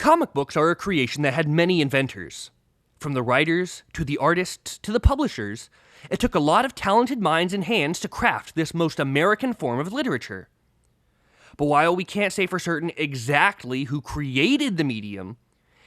Comic books are a creation that had many inventors. From the writers, to the artists, to the publishers, it took a lot of talented minds and hands to craft this most American form of literature. But while we can't say for certain exactly who created the medium,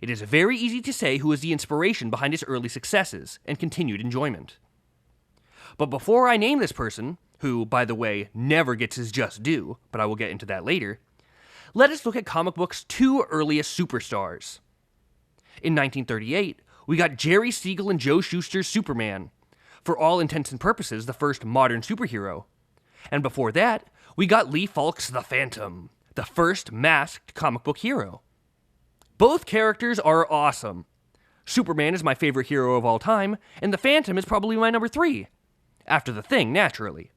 it is very easy to say who was the inspiration behind its early successes and continued enjoyment. But before I name this person, who, by the way, never gets his just due, but I will get into that later, let us look at comic books' two earliest superstars. In 1938, we got Jerry Siegel and Joe Shuster's Superman, for all intents and purposes the first modern superhero. And before that, we got Lee Falk's The Phantom, the first masked comic book hero. Both characters are awesome. Superman is my favorite hero of all time, and The Phantom is probably my number 3. After The Thing, naturally.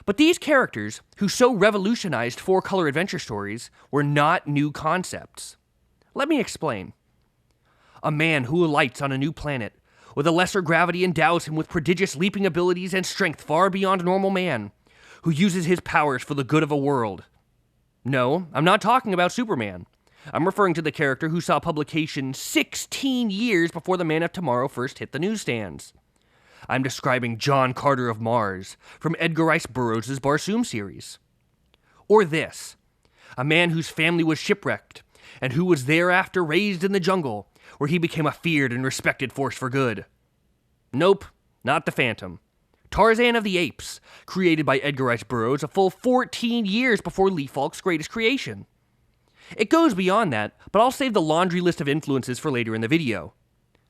But these characters, who so revolutionized four-color adventure stories, were not new concepts. Let me explain. A man who alights on a new planet, with a lesser gravity endows him with prodigious leaping abilities and strength far beyond normal man, who uses his powers for the good of a world. No, I'm not talking about Superman. I'm referring to the character who saw publication 16 years before the Man of Tomorrow first hit the newsstands. I'm describing John Carter of Mars, from Edgar Rice Burroughs' Barsoom series. Or this, a man whose family was shipwrecked, and who was thereafter raised in the jungle, where he became a feared and respected force for good. Nope, not The Phantom. Tarzan of the Apes, created by Edgar Rice Burroughs a full 14 years before Lee Falk's greatest creation. It goes beyond that, but I'll save the laundry list of influences for later in the video.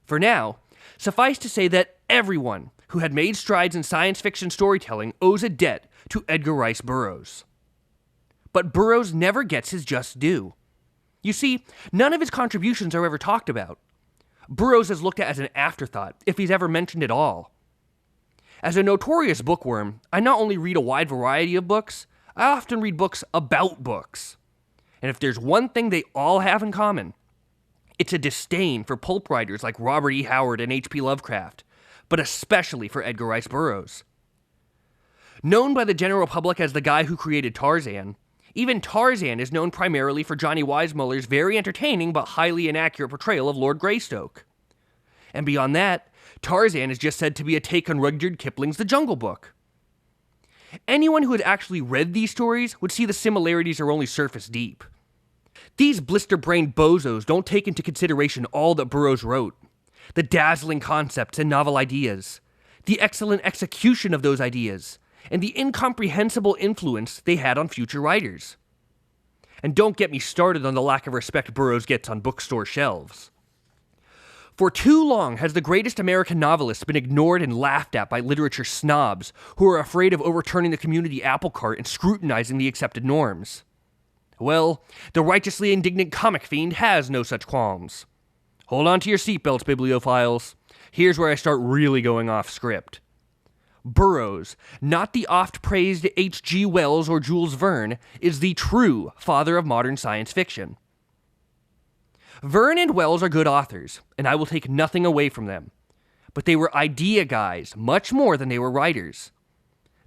For now, suffice to say that everyone who had made strides in science fiction storytelling owes a debt to Edgar Rice Burroughs. But Burroughs never gets his just due. You see, none of his contributions are ever talked about. Burroughs is looked at as an afterthought, if he's ever mentioned at all. As a notorious bookworm, I not only read a wide variety of books, I often read books about books. And if there's one thing they all have in common, it's a disdain for pulp writers like Robert E. Howard and H.P. Lovecraft, but especially for Edgar Rice Burroughs. Known by the general public as the guy who created Tarzan, even Tarzan is known primarily for Johnny Weissmuller's very entertaining but highly inaccurate portrayal of Lord Greystoke. And beyond that, Tarzan is just said to be a take on Rudyard Kipling's The Jungle Book. Anyone who had actually read these stories would see the similarities are only surface deep. These blister-brained bozos don't take into consideration all that Burroughs wrote. The dazzling concepts and novel ideas, the excellent execution of those ideas, and the incomprehensible influence they had on future writers. And don't get me started on the lack of respect Burroughs gets on bookstore shelves. For too long has the greatest American novelist been ignored and laughed at by literature snobs who are afraid of overturning the community apple cart and scrutinizing the accepted norms. Well, the righteously indignant comic fiend has no such qualms. Hold on to your seatbelts, bibliophiles. Here's where I start really going off script. Burroughs, not the oft-praised H.G. Wells or Jules Verne, is the true father of modern science fiction. Verne and Wells are good authors, and I will take nothing away from them. But they were idea guys much more than they were writers.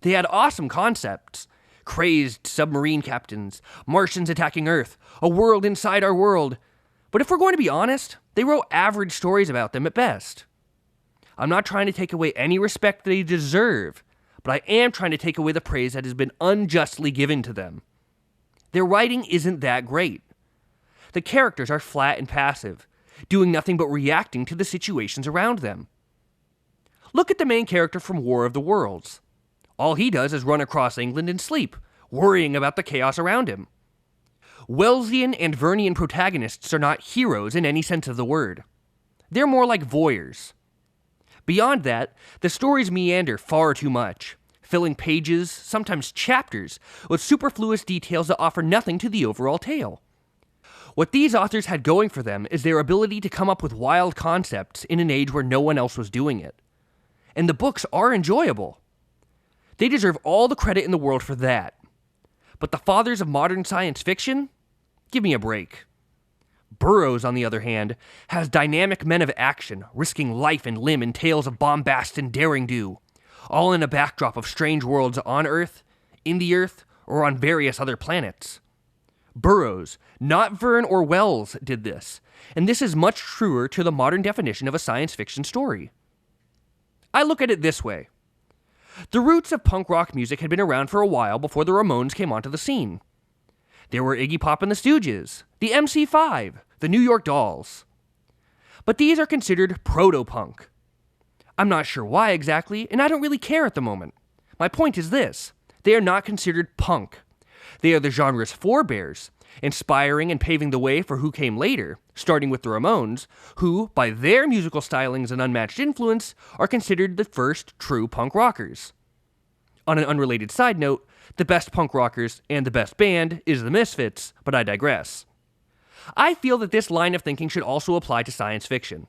They had awesome concepts. Crazed submarine captains, Martians attacking Earth, a world inside our world. But if we're going to be honest, they wrote average stories about them at best. I'm not trying to take away any respect they deserve, but I am trying to take away the praise that has been unjustly given to them. Their writing isn't that great. The characters are flat and passive, doing nothing but reacting to the situations around them. Look at the main character from War of the Worlds. All he does is run across England and sleep, worrying about the chaos around him. Wellesian and Vernian protagonists are not heroes in any sense of the word. They're more like voyeurs. Beyond that, the stories meander far too much, filling pages, sometimes chapters, with superfluous details that offer nothing to the overall tale. What these authors had going for them is their ability to come up with wild concepts in an age where no one else was doing it. And the books are enjoyable. They deserve all the credit in the world for that. But the fathers of modern science fiction? Give me a break. Burroughs, on the other hand, has dynamic men of action, risking life and limb in tales of bombast and daring-do, all in a backdrop of strange worlds on Earth, in the Earth, or on various other planets. Burroughs, not Verne or Wells, did this, and this is much truer to the modern definition of a science fiction story. I look at it this way. The roots of punk rock music had been around for a while before the Ramones came onto the scene. There were Iggy Pop and the Stooges, the MC5, the New York Dolls. But these are considered proto-punk. I'm not sure why exactly, and I don't really care at the moment. My point is this: they are not considered punk. They are the genre's forebears, inspiring and paving the way for who came later, starting with the Ramones, who, by their musical stylings and unmatched influence, are considered the first true punk rockers. On an unrelated side note, the best punk rockers and the best band is the Misfits, but I digress. I feel that this line of thinking should also apply to science fiction.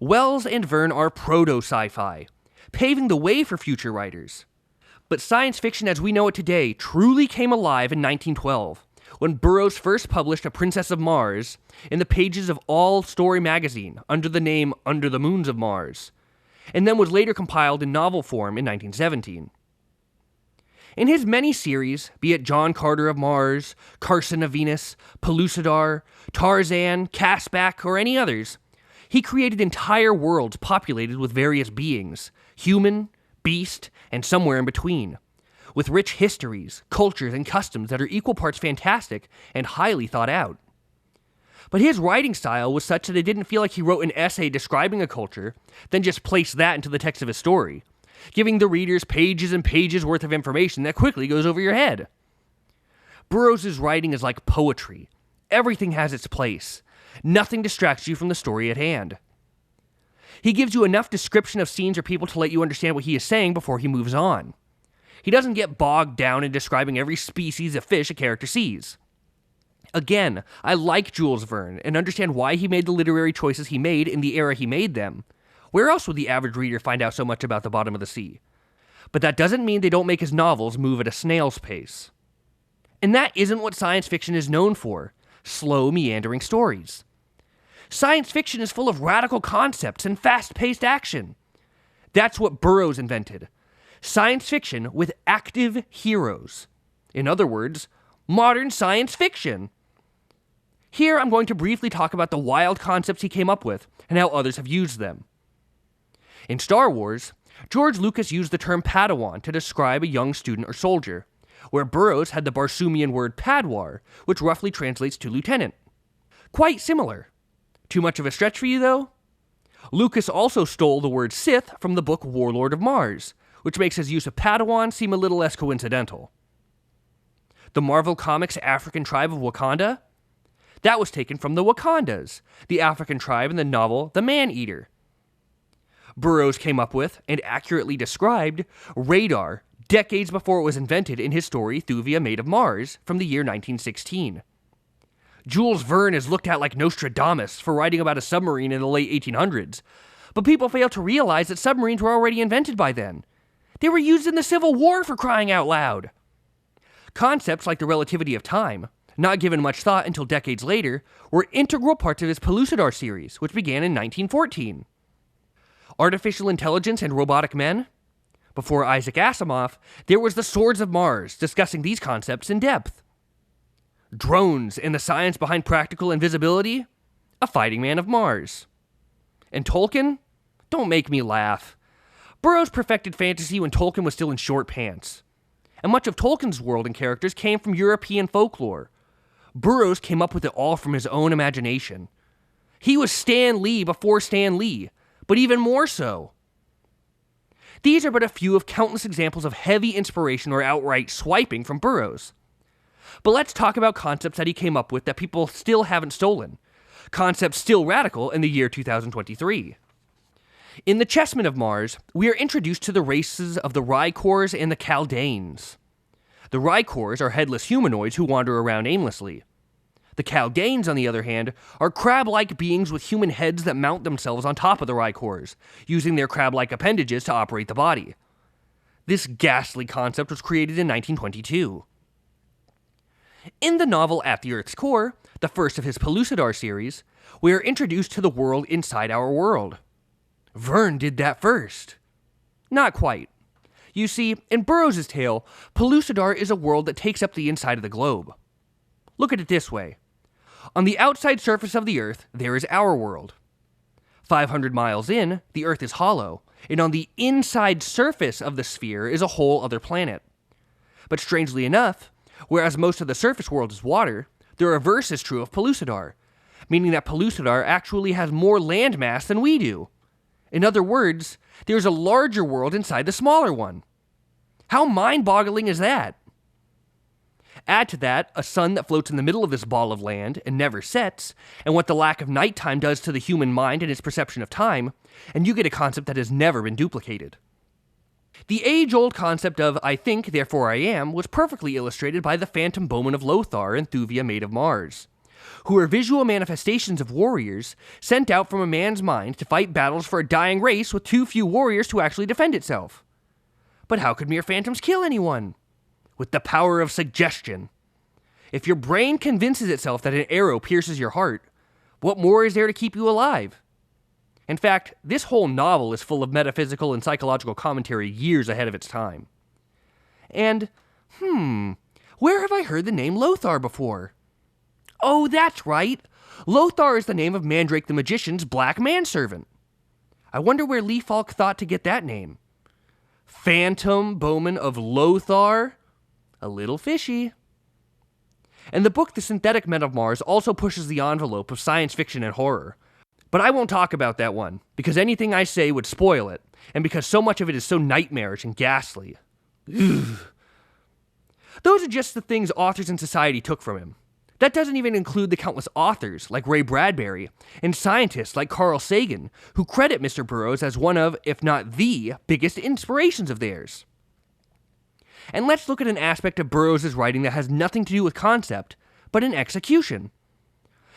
Wells and Verne are proto-sci-fi, paving the way for future writers. But science fiction as we know it today truly came alive in 1912, when Burroughs first published A Princess of Mars in the pages of All Story magazine under the name Under the Moons of Mars, and then was later compiled in novel form in 1917. In his many series, be it John Carter of Mars, Carson of Venus, Pellucidar, Tarzan, Castback, or any others, he created entire worlds populated with various beings, human, beast, and somewhere in between, with rich histories, cultures, and customs that are equal parts fantastic and highly thought out. But his writing style was such that it didn't feel like he wrote an essay describing a culture, then just placed that into the text of his story, giving the readers pages and pages worth of information that quickly goes over your head. Burroughs' writing is like poetry. Everything has its place. Nothing distracts you from the story at hand. He gives you enough description of scenes or people to let you understand what he is saying before he moves on. He doesn't get bogged down in describing every species of fish a character sees. Again, I like Jules Verne and understand why he made the literary choices he made in the era he made them. Where else would the average reader find out so much about the bottom of the sea? But that doesn't mean they don't make his novels move at a snail's pace. And that isn't what science fiction is known for: slow, meandering stories. Science fiction is full of radical concepts and fast-paced action. That's what Burroughs invented. Science fiction with active heroes. In other words, modern science fiction. Here I'm going to briefly talk about the wild concepts he came up with and how others have used them. In Star Wars, George Lucas used the term Padawan to describe a young student or soldier, where Burroughs had the Barsoomian word Padwar, which roughly translates to lieutenant. Quite similar. Too much of a stretch for you, though? Lucas also stole the word Sith from the book Warlord of Mars, which makes his use of Padawan seem a little less coincidental. The Marvel Comics African tribe of Wakanda? That was taken from the Wakandas, the African tribe in the novel The Man-Eater. Burroughs came up with, and accurately described, radar decades before it was invented in his story Thuvia Maid of Mars from the year 1916. Jules Verne is looked at like Nostradamus for writing about a submarine in the late 1800s, but people fail to realize that submarines were already invented by then. They were used in the Civil War, for crying out loud. Concepts like the relativity of time, not given much thought until decades later, were integral parts of his Pellucidar series, which began in 1914. Artificial intelligence and robotic men? Before Isaac Asimov, there was The Swords of Mars, discussing these concepts in depth. Drones and the science behind practical invisibility? A Fighting Man of Mars. And Tolkien? Don't make me laugh. Burroughs perfected fantasy when Tolkien was still in short pants. And much of Tolkien's world and characters came from European folklore. Burroughs came up with it all from his own imagination. He was Stan Lee before Stan Lee, but even more so. These are but a few of countless examples of heavy inspiration or outright swiping from Burroughs. But let's talk about concepts that he came up with that people still haven't stolen. Concepts still radical in the year 2023. In The Chessmen of Mars, we are introduced to the races of the Rykors and the Kaldanes. The Rykors are headless humanoids who wander around aimlessly. The Kaldanes, on the other hand, are crab-like beings with human heads that mount themselves on top of the Rykors, using their crab-like appendages to operate the body. This ghastly concept was created in 1922. In the novel At the Earth's Core, the first of his Pellucidar series, we are introduced to the world inside our world. Verne did that first. Not quite. You see, in Burroughs' tale, Pellucidar is a world that takes up the inside of the globe. Look at it this way. On the outside surface of the Earth, there is our world. 500 miles in, the Earth is hollow, and on the inside surface of the sphere is a whole other planet. But strangely enough, whereas most of the surface world is water, the reverse is true of Pellucidar, meaning that Pellucidar actually has more landmass than we do. In other words, there's a larger world inside the smaller one. How mind-boggling is that? Add to that a sun that floats in the middle of this ball of land and never sets, and what the lack of nighttime does to the human mind and its perception of time, and you get a concept that has never been duplicated. The age-old concept of I think, therefore I am was perfectly illustrated by the phantom bowmen of Lothar and Thuvia made of Mars, who are visual manifestations of warriors sent out from a man's mind to fight battles for a dying race with too few warriors to actually defend itself. But how could mere phantoms kill anyone? With the power of suggestion. If your brain convinces itself that an arrow pierces your heart, what more is there to keep you alive? In fact, this whole novel is full of metaphysical and psychological commentary years ahead of its time. And, where have I heard the name Lothar before? Oh, that's right. Lothar is the name of Mandrake the Magician's black manservant. I wonder where Lee Falk thought to get that name. Phantom Bowman of Lothar? A little fishy. And the book The Synthetic Men of Mars also pushes the envelope of science fiction and horror. But I won't talk about that one, because anything I say would spoil it, and because so much of it is so nightmarish and ghastly. Ugh. Those are just the things authors and society took from him. That doesn't even include the countless authors, like Ray Bradbury, and scientists like Carl Sagan, who credit Mr. Burroughs as one of, if not the, biggest inspirations of theirs. And let's look at an aspect of Burroughs' writing that has nothing to do with concept, but in execution.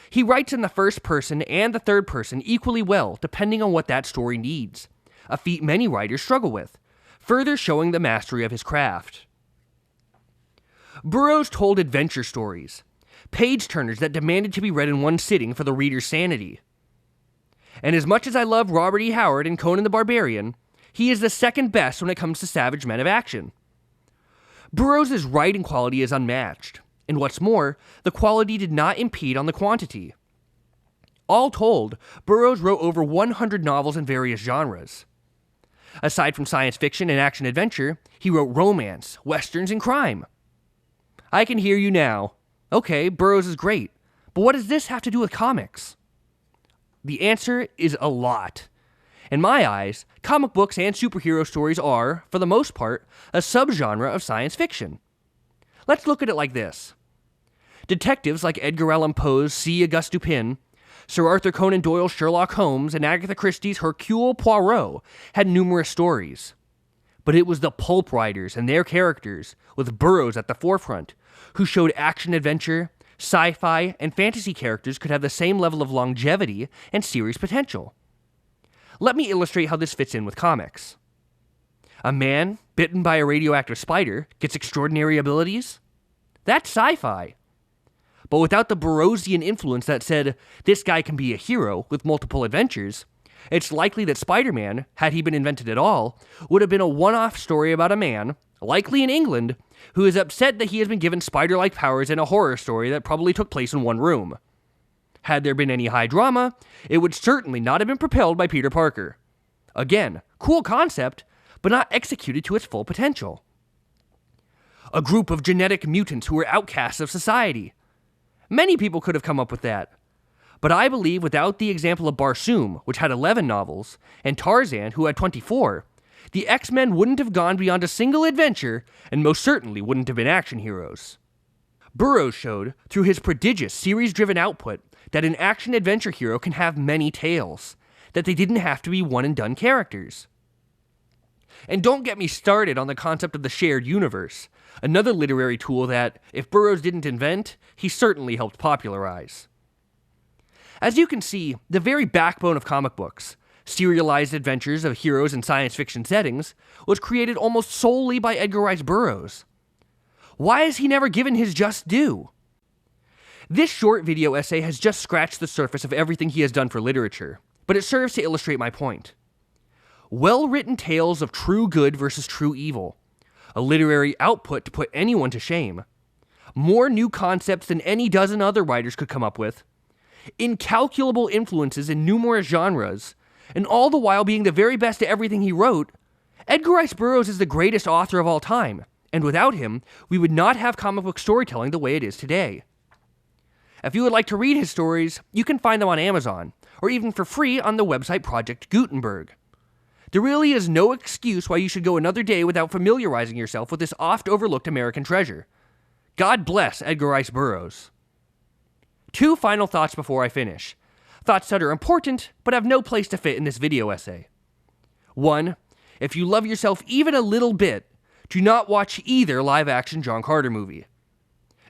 He writes in the first person and the third person equally well, depending on what that story needs, a feat many writers struggle with, further showing the mastery of his craft. Burroughs told adventure stories, page-turners that demanded to be read in one sitting for the reader's sanity. And as much as I love Robert E. Howard and Conan the Barbarian, he is the second best when it comes to savage men of action. Burroughs' writing quality is unmatched, and what's more, the quality did not impede on the quantity. All told, Burroughs wrote over 100 novels in various genres. Aside from science fiction and action-adventure, he wrote romance, westerns, and crime. I can hear you now. Okay, Burroughs is great, but what does this have to do with comics? The answer is a lot. In my eyes, comic books and superhero stories are, for the most part, a subgenre of science fiction. Let's look at it like this. Detectives like Edgar Allan Poe's C. Auguste Dupin, Sir Arthur Conan Doyle's Sherlock Holmes, and Agatha Christie's Hercule Poirot had numerous stories. But it was the pulp writers and their characters, with Burroughs at the forefront, who showed action-adventure, sci-fi, and fantasy characters could have the same level of longevity and series potential. Let me illustrate how this fits in with comics. A man, bitten by a radioactive spider, gets extraordinary abilities? That's sci-fi. But without the Burroughsian influence that said, this guy can be a hero with multiple adventures, it's likely that Spider-Man, had he been invented at all, would have been a one-off story about a man, likely in England, who is upset that he has been given spider-like powers in a horror story that probably took place in one room. Had there been any high drama, it would certainly not have been propelled by Peter Parker. Again, cool concept, but not executed to its full potential. A group of genetic mutants who were outcasts of society. Many people could have come up with that. But I believe without the example of Barsoom, which had 11 novels, and Tarzan, who had 24, the X-Men wouldn't have gone beyond a single adventure, and most certainly wouldn't have been action heroes. Burroughs showed, through his prodigious series-driven output, that an action-adventure hero can have many tales, that they didn't have to be one-and-done characters. And don't get me started on the concept of the shared universe, another literary tool that, if Burroughs didn't invent, he certainly helped popularize. As you can see, the very backbone of comic books, serialized adventures of heroes in science fiction settings, was created almost solely by Edgar Rice Burroughs. Why is he never given his just due? This short video essay has just scratched the surface of everything he has done for literature, but it serves to illustrate my point. Well-written tales of true good versus true evil, a literary output to put anyone to shame, more new concepts than any dozen other writers could come up with, incalculable influences in numerous genres, and all the while being the very best at everything he wrote, Edgar Rice Burroughs is the greatest author of all time, and without him, we would not have comic book storytelling the way it is today. If you would like to read his stories, you can find them on Amazon, or even for free on the website Project Gutenberg. There really is no excuse why you should go another day without familiarizing yourself with this oft-overlooked American treasure. God bless Edgar Rice Burroughs. 2 final thoughts before I finish. Thoughts that are important, but have no place to fit in this video essay. 1. If you love yourself even a little bit, do not watch either live-action John Carter movie.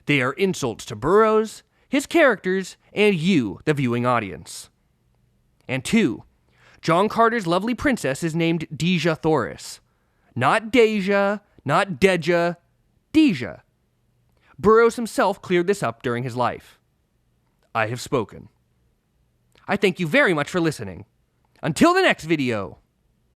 They are insults to Burroughs, his characters, and you, the viewing audience. And 2. John Carter's lovely princess is named Deja Thoris. Not Deja, not Deja, Deja. Burroughs himself cleared this up during his life. I have spoken. I thank you very much for listening. Until the next video!